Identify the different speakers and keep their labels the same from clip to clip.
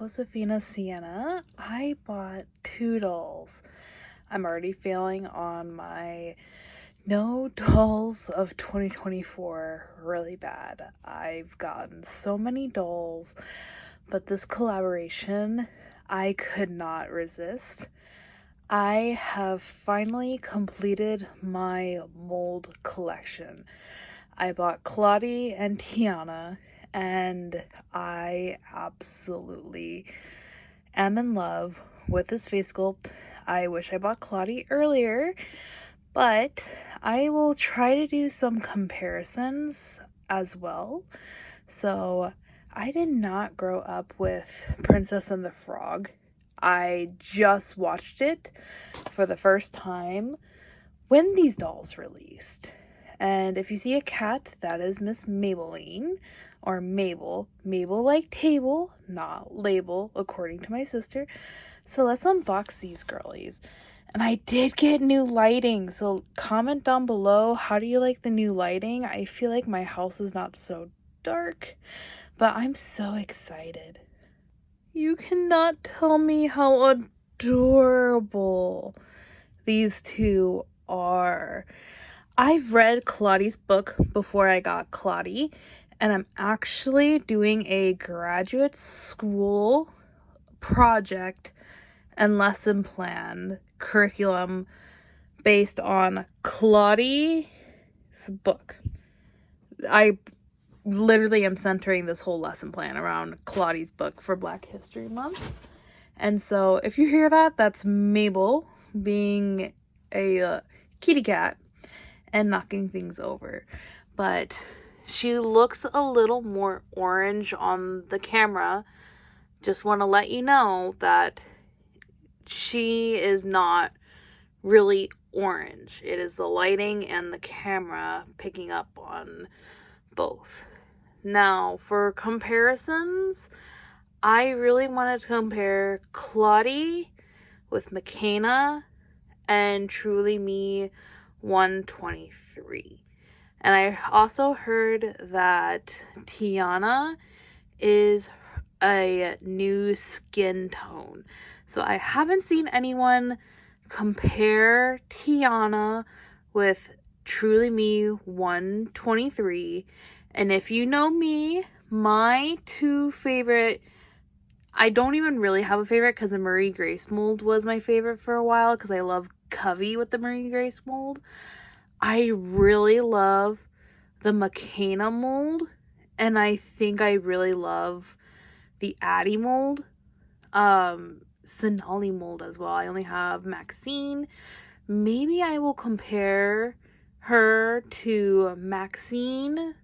Speaker 1: Josefina Sienna. I bought 2 dolls. I'm already feeling on my no dolls of 2024 really bad. I've gotten so many dolls, but this collaboration I could not resist. I have finally completed my mold collection. I bought Claudie and Tiana, and I absolutely am in love with this face sculpt. I wish I bought Claudie earlier, but I will try to do some comparisons as well. So I did not grow up with Princess and the Frog. I just watched it for the first time when these dolls released. And if you see a cat, that is Miss Maybelline, or Mabel. Mabel like table, not label, according to my sister. So let's unbox these girlies. And I did get new lighting, so comment down below, how do you like the new lighting? I feel like my house is not so dark, but I'm so excited. You cannot tell me how adorable these two are. I've read Claudie's book before I got Claudie, and I'm actually doing a graduate school project and lesson plan curriculum based on Claudie's book. I literally am centering this whole lesson plan around Claudie's book for Black History Month. And so if you hear that, that's Mabel being a kitty cat and knocking things over. But she looks a little more orange on the camera. Just want to let you know that she is not really orange. It is the lighting and the camera picking up on both. Now, for comparisons, I really wanted to compare Claudie with McKenna and Truly Me 123. And I also heard that Tiana is a new skin tone. So I haven't seen anyone compare Tiana with Truly Me 123. And if you know me, my 2 favorite, I don't even really have a favorite because the Marie Grace mold was my favorite for a while because I love Covey with the Marie Grace mold. I really love the McKenna mold, and I think I really love the Addie mold, Sonali mold as well. I only have Maxine. Maybe I will compare her to Maxine,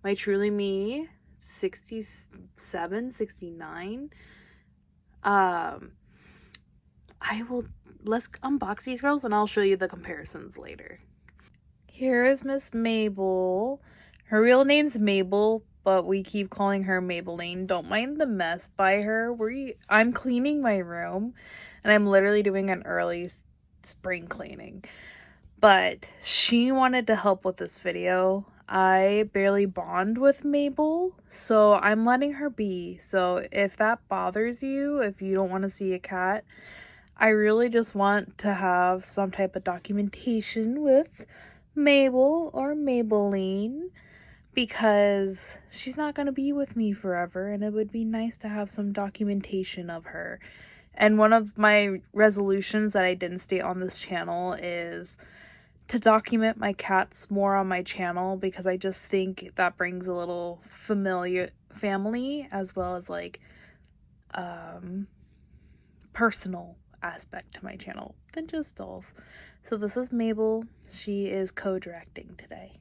Speaker 1: my Truly Me 67, 69. Let's unbox these girls and I'll show you the comparisons later. Here is Miss Mabel. Her real name's Mabel, but we keep calling her Maybelline. Don't mind the mess by her. I'm cleaning my room, and I'm literally doing an early spring cleaning. But she wanted to help with this video. I barely bond with Mabel, so I'm letting her be. So if that bothers you, if you don't want to see a cat, I really just want to have some type of documentation with Mabel or Maybelline, because she's not going to be with me forever, and it would be nice to have some documentation of her. And one of my resolutions that I didn't state on this channel is to document my cats more on my channel, because I just think that brings a little family as well as like personal aspect to my channel than just dolls. So this is Mabel. She is co-directing today.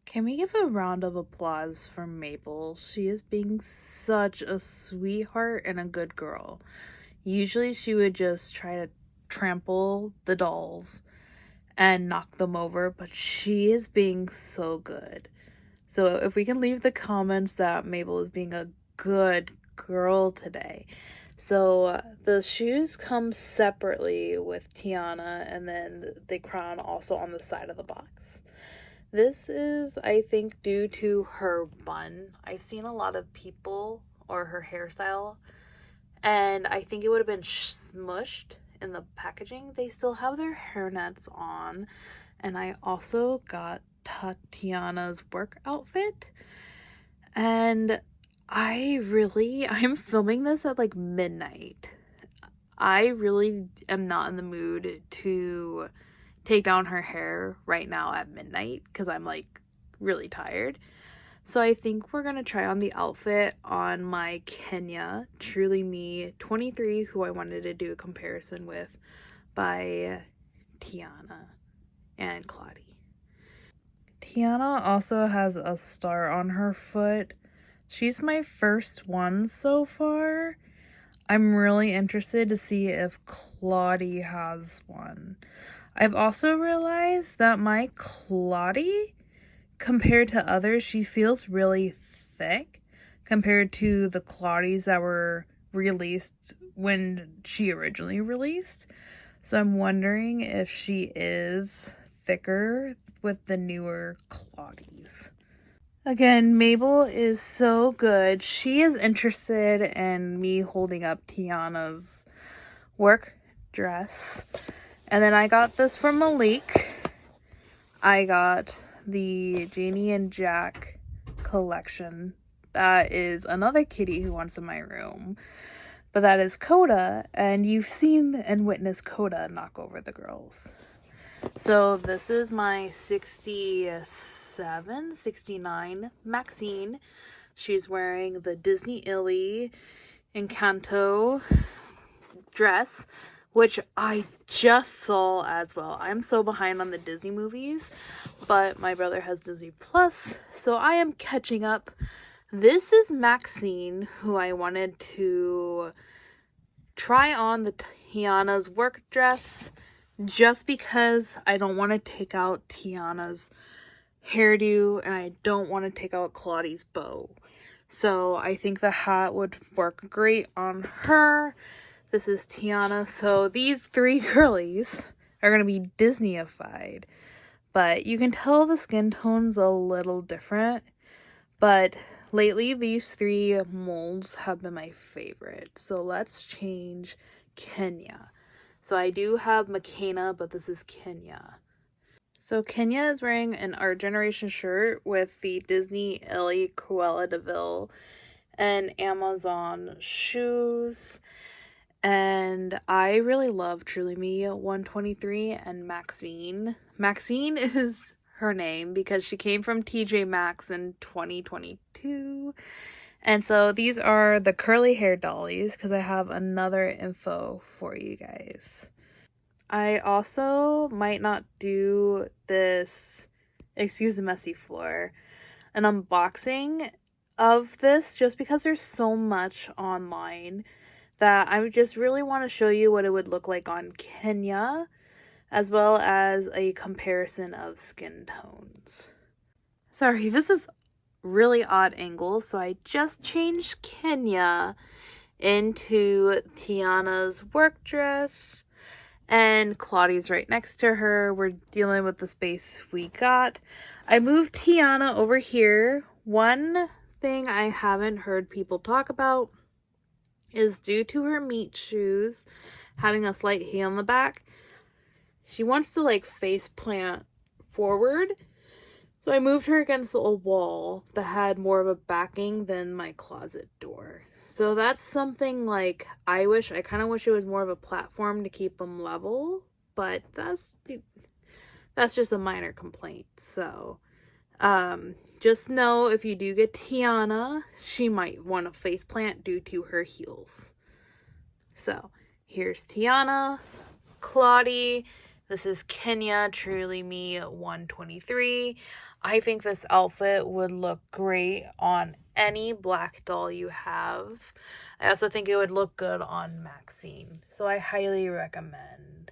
Speaker 1: Can we give a round of applause for Mabel? She is being such a sweetheart and a good girl. Usually she would just try to trample the dolls and knock them over, but she is being so good. So if we can leave the comments that Mabel is being a good girl today. So the shoes come separately with Tiana, and then the crown also on the side of the box. This is, I think, due to her bun. I've seen a lot of people, or her hairstyle, and I think it would have been smushed in the packaging. They still have their hairnets on, and I also got Tiana's work outfit, and I'm filming this at like midnight. I really am not in the mood to take down her hair right now at midnight because I'm like really tired. So I think we're going to try on the outfit on my Kenya Truly Me 23, who I wanted to do a comparison with, by Tiana and Claudie. Tiana also has a star on her foot. She's my first one so far. I'm really interested to see if Claudie has one. I've also realized that my Claudie, compared to others, she feels really thick compared to the Claudies that were released when she originally released. So I'm wondering if she is thicker with the newer Claudies. Again, Mabel is so good. She is interested in me holding up Tiana's work dress. And then I got this from Malik. I got the Janie and Jack collection. That is another kitty who wants in my room. But that is Coda, and you've seen and witnessed Coda knock over the girls. So this is my 69 Maxine. She's wearing the Disney Illy Encanto dress, which I just saw as well. I'm so behind on the Disney movies, but my brother has Disney Plus, so I am catching up. This is Maxine, who I wanted to try on the Tiana's work dress, just because I don't want to take out Tiana's hairdo and I don't want to take out Claudie's bow. So I think the hat would work great on her. This is Tiana. So these three girlies are going to be Disneyified. But you can tell the skin tone's a little different. But lately these three molds have been my favorite. So let's change Kenya. So I do have McKenna, but this is Kenya. So Kenya is wearing an Art Generation shirt with the Disney Ellie Cruella de Vil and Amazon shoes. And I really love Truly Me 123 and Maxine. Maxine is her name because she came from TJ Maxx in 2022. And so these are the curly hair dollies because I have another info for you guys. I also might not do this, excuse the messy floor, an unboxing of this just because there's so much online that I just really want to show you what it would look like on Kenya, as well as a comparison of skin tones. Sorry, this is really odd angle, so I just changed Kenya into Tiana's work dress, and Claudie's right next to her. We're dealing with the space we got. I moved Tiana over here. One thing I haven't heard people talk about is due to her meat shoes having a slight heel on the back, she wants to like face plant forward. So I moved her against the old wall that had more of a backing than my closet door. So that's something like I kind of wish it was more of a platform to keep them level, but that's just a minor complaint. So just know if you do get Tiana, she might want to face plant due to her heels. So here's Tiana, Claudie. This is Kenya Truly Me 123. I think this outfit would look great on any black doll you have. I also think it would look good on Maxine. So I highly recommend.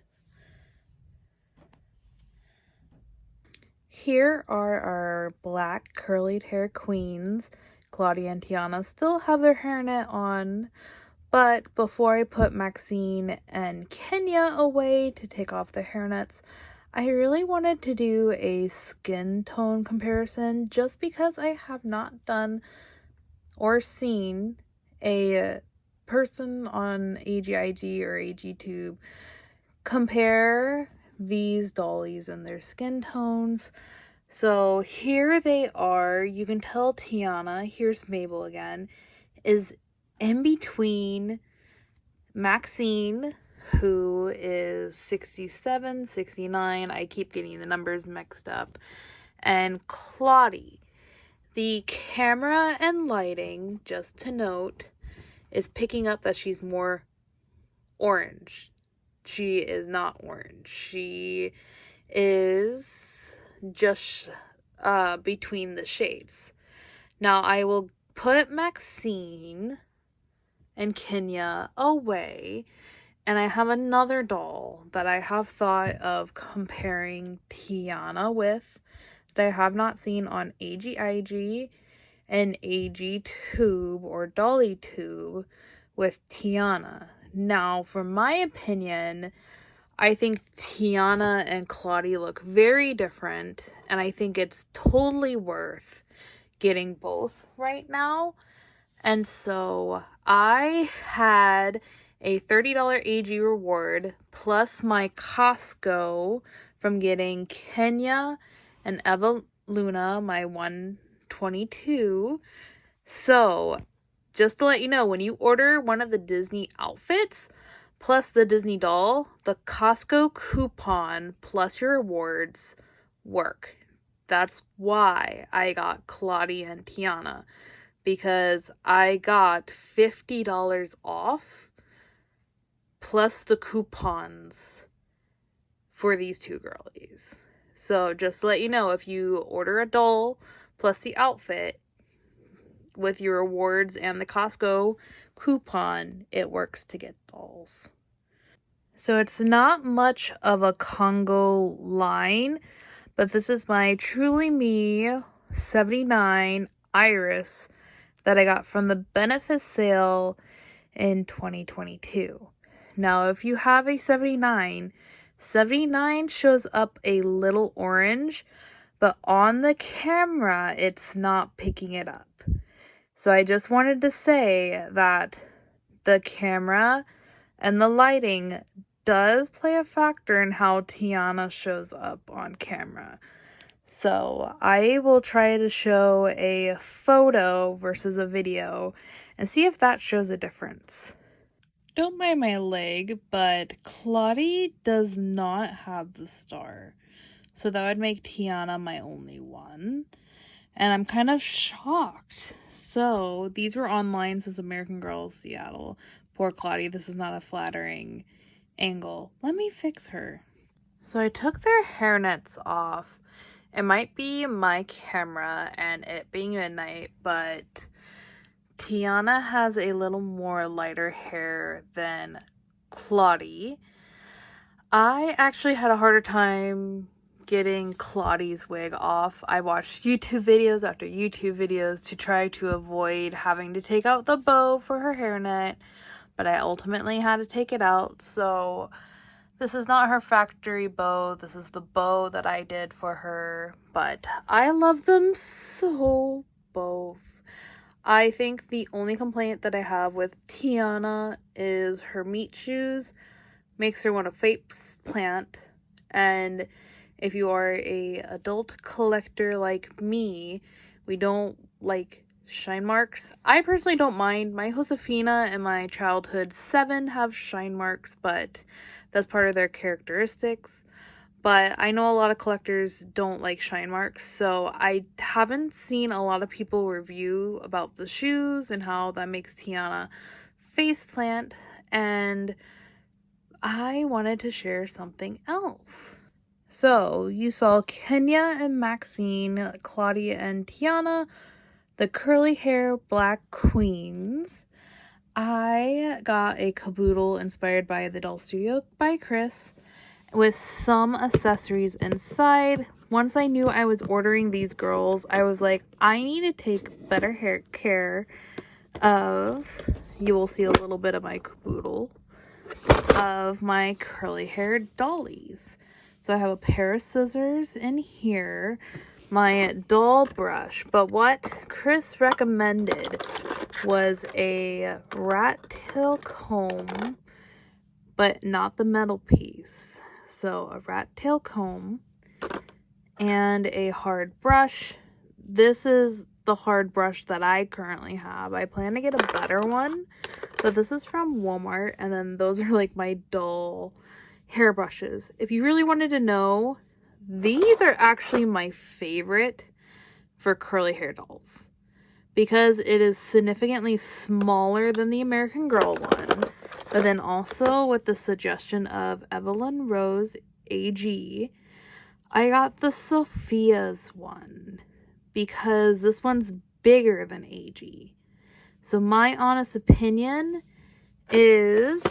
Speaker 1: Here are our black curlied hair queens. Claudia and Tiana still have their hairnet on. But before I put Maxine and Kenya away to take off their hairnets, I really wanted to do a skin tone comparison just because I have not done or seen a person on AGIG or AGTube compare these dollies and their skin tones. So here they are. You can tell Tiana, here's Mabel again, is in between Maxine, who is 67, 69. I keep getting the numbers mixed up. And Claudie. The camera and lighting, just to note, is picking up that she's more orange. She is not orange. She is just between the shades. Now, I will put Maxine and Kenya away, and I have another doll that I have thought of comparing Tiana with that I have not seen on AGIG and AGTube or DollyTube with Tiana. Now, for my opinion, I think Tiana and Claudie look very different, and I think it's totally worth getting both right now. And so I had a $30 AG reward plus my Costco from getting Kenya and Eva Luna, my 122. So just to let you know, when you order one of the Disney outfits plus the Disney doll, the Costco coupon plus your rewards work. That's why I got Claudie and Tiana, because I got $50 off plus the coupons for these two girlies. So just to let you know, if you order a doll plus the outfit with your rewards and the Costco coupon, it works to get dolls. So it's not much of a Congo line, but this is my Truly Me 79 Iris that I got from the benefit sale in 2022. Now, if you have a 79 shows up a little orange, but on the camera, it's not picking it up. So I just wanted to say that the camera and the lighting does play a factor in how Tiana shows up on camera. So I will try to show a photo versus a video and see if that shows a difference. Don't mind my leg, but Claudie does not have the star. So that would make Tiana my only one. And I'm kind of shocked. So these were online, says American Girl Seattle. Poor Claudie, this is not a flattering angle. Let me fix her. So I took their hairnets off. It might be my camera and it being midnight, but Tiana has a little more lighter hair than Claudie. I actually had a harder time getting Claudie's wig off. I watched YouTube videos after YouTube videos to try to avoid having to take out the bow for her hairnet, but I ultimately had to take it out. So this is not her factory bow. This is the bow that I did for her, but I love them so, both. I think the only complaint that I have with Tiana is her meat shoes makes her want to face plant, and if you are a adult collector like me, we don't like shine marks. I personally don't mind. My Josefina and my childhood 7 have shine marks, but that's part of their characteristics. But I know a lot of collectors don't like shine marks, so I haven't seen a lot of people review about the shoes and how that makes Tiana face plant, and I wanted to share something else. So you saw Kenya and Maxine, Claudia and Tiana, the curly hair black queens. I got a caboodle inspired by the Doll Studio by Chris with some accessories inside. Once I knew I was ordering these girls, I was like, I need to take better care of, you will see a little bit of my caboodle, of my curly haired dollies. So I have a pair of scissors in here, my doll brush, but what Chris recommended was a rat tail comb, but not the metal piece. So a rat tail comb and a hard brush. This is the hard brush that I currently have. I plan to get a better one, but this is from Walmart, and then those are like my dull hair brushes. If you really wanted to know, these are actually my favorite for curly hair dolls because it is significantly smaller than the American Girl one, but then also with the suggestion of Evelyn Rose AG, I got the Sophia's one because this one's bigger than AG. So my honest opinion is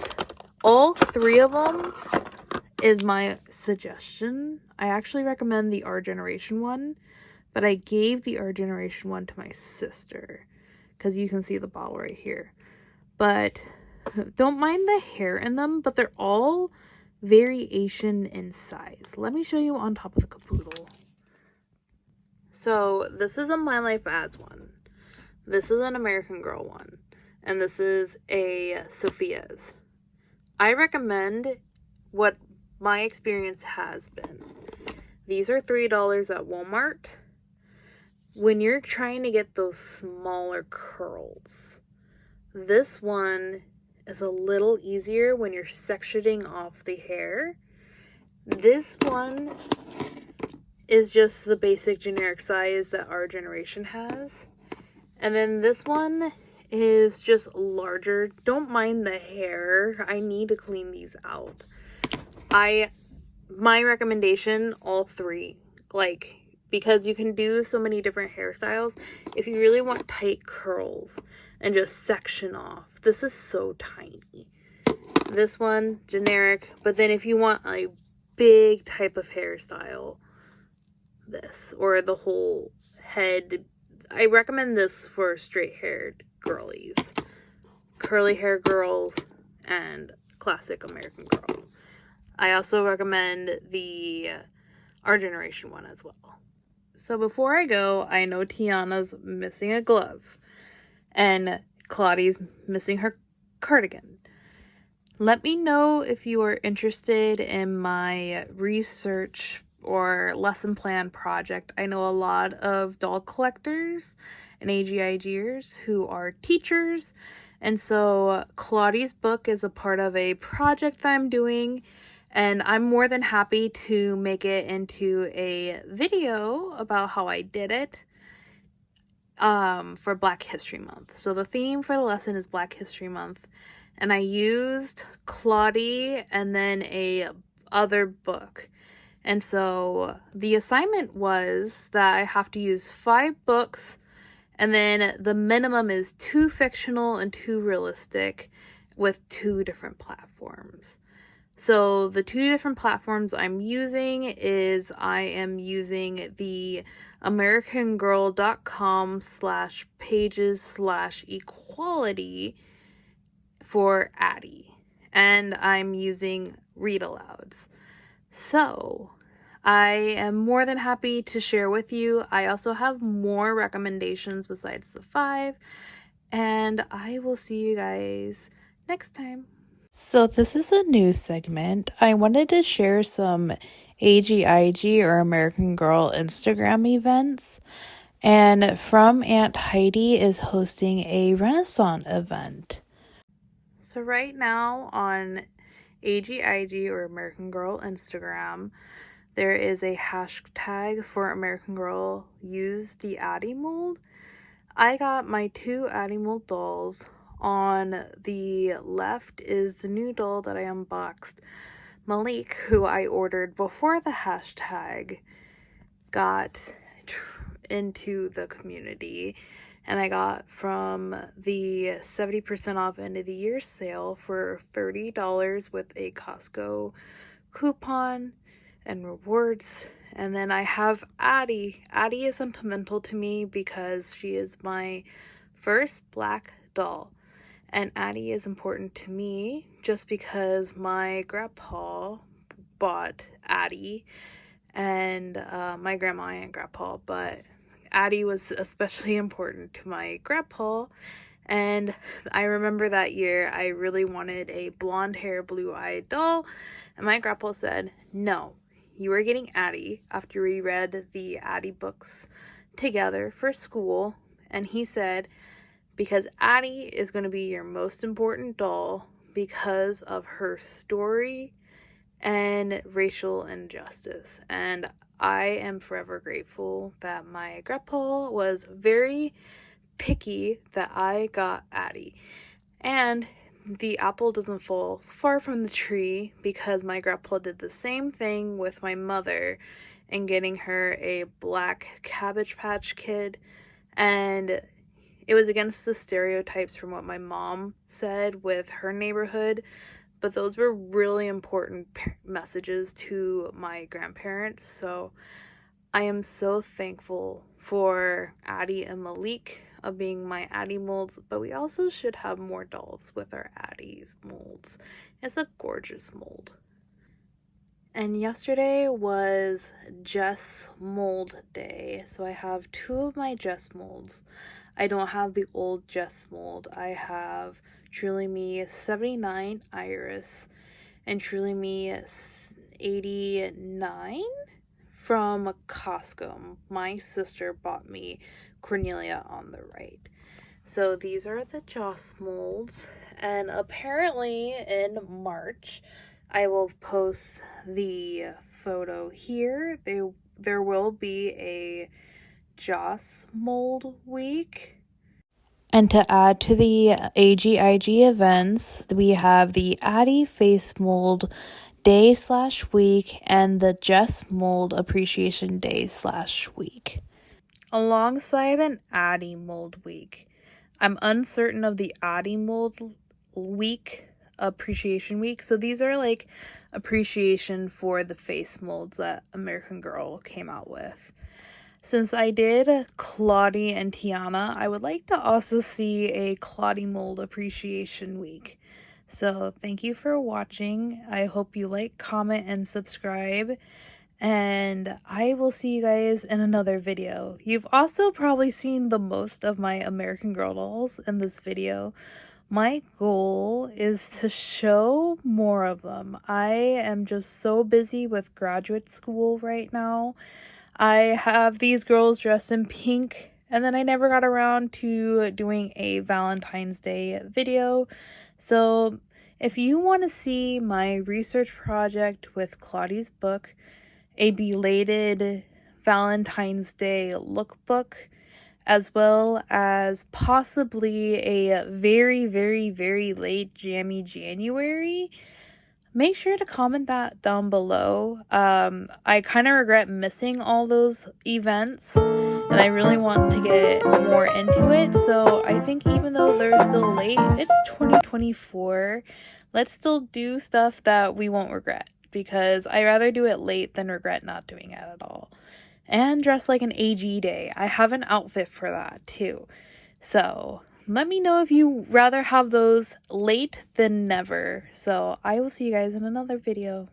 Speaker 1: all three of them is my suggestion. I actually recommend the Our Generation one, but I gave the Our Generation one to my sister because you can see the bottle right here. But don't mind the hair in them, but they're all variation in size. Let me show you on top of the caboodle. So this is a My Life As one. This is an American Girl one. And this is a Sophia's. I recommend what my experience has been. These are $3 at Walmart. When you're trying to get those smaller curls, this one is a little easier when you're sectioning off the hair. This one is just the basic generic size that Our Generation has. And then this one is just larger. Don't mind the hair. I need to clean these out. My recommendation, all three, like, because you can do so many different hairstyles. If you really want tight curls and just section off, this is so tiny. This one, generic, but then if you want a big type of hairstyle, this, or the whole head, I recommend this for straight haired girlies, curly hair girls, and classic American Girl. I also recommend the Our Generation one as well. So before I go, I know Tiana's missing a glove and Claudie's missing her cardigan. Let me know if you are interested in my research or lesson plan project. I know a lot of doll collectors and AGIGers who are teachers, and so Claudie's book is a part of a project that I'm doing, and I'm more than happy to make it into a video about how I did it for Black History Month. So the theme for the lesson is Black History Month, and I used Claudie and then a other book. And so the assignment was that I have to use 5 books, and then the minimum is 2 fictional and 2 realistic with 2 different platforms. So the 2 different platforms I'm using is I am using the americangirl.com/pages/equality for Addie, and I'm using read alouds. So I am more than happy to share with you. I also have more recommendations besides the 5, and I will see you guys next time. So this is a new segment. I wanted to share some AGIG or American Girl Instagram events, and From Aunt Heidi is hosting a Renaissance event. So right now on AGIG or American Girl Instagram, there is a hashtag for American Girl Use the Addie mold. I got my 2 Addie mold dolls. On the left is the new doll that I unboxed, Malik, who I ordered before the hashtag got into the community, and I got from the 70% off end of the year sale for $30 with a Costco coupon and rewards. And then I have Addie. Addie is sentimental to me because she is my first black doll. And Addie is important to me just because my grandpa bought Addie, and my grandma and grandpa, but Addie was especially important to my grandpa, And I remember that year I really wanted a blonde hair, blue-eyed doll, and my grandpa said, no, you are getting Addie, after we read the Addie books together for school. And he said, because Addie is going to be your most important doll because of her story and racial injustice. And I am forever grateful that my grandpa was very picky that I got Addie. And the apple doesn't fall far from the tree, because my grandpa did the same thing with my mother in getting her a black Cabbage Patch Kid. And it was against the stereotypes from what my mom said with her neighborhood, but those were really important messages to my grandparents. So I am so thankful for Addie and Malik of being my Addie molds, but we also should have more dolls with our Addie's molds. It's a gorgeous mold. And yesterday was Jess mold day, so I have two of my Jess molds. I don't have the old Jess mold. I have Truly Me 79 Iris and Truly Me 89 from Costco. My sister bought me Cornelia on the right. So these are the Joss molds, and apparently in March I will post the photo here. There will be a Joss mold week. And to add to the AGIG events, we have the Addie face mold day/week and the Jess mold appreciation day/week, alongside an Addie mold week. I'm uncertain of the Addie mold week appreciation week. So these are like appreciation for the face molds that American Girl came out with. Since I did Claudie and Tiana, I would like to also see a Claudie mold appreciation week. So thank you for watching. I hope you like, comment, and subscribe. And I will see you guys in another video. You've also probably seen the most of my American Girl dolls in this video. My goal is to show more of them. I am just so busy with graduate school right now. I have these girls dressed in pink, and then I never got around to doing a Valentine's Day video. So if you want to see my research project with Claudie's book, a belated Valentine's Day lookbook, as well as possibly a very, very, very late jammy January, make sure to comment that down below. I kind of regret missing all those events, and I really want to get more into it. So I think even though they're still late, it's 2024. Let's still do stuff that we won't regret, because I rather do it late than regret not doing it at all. And dress like an AG day. I have an outfit for that too. So let me know if you rather have those late than never. So I will see you guys in another video.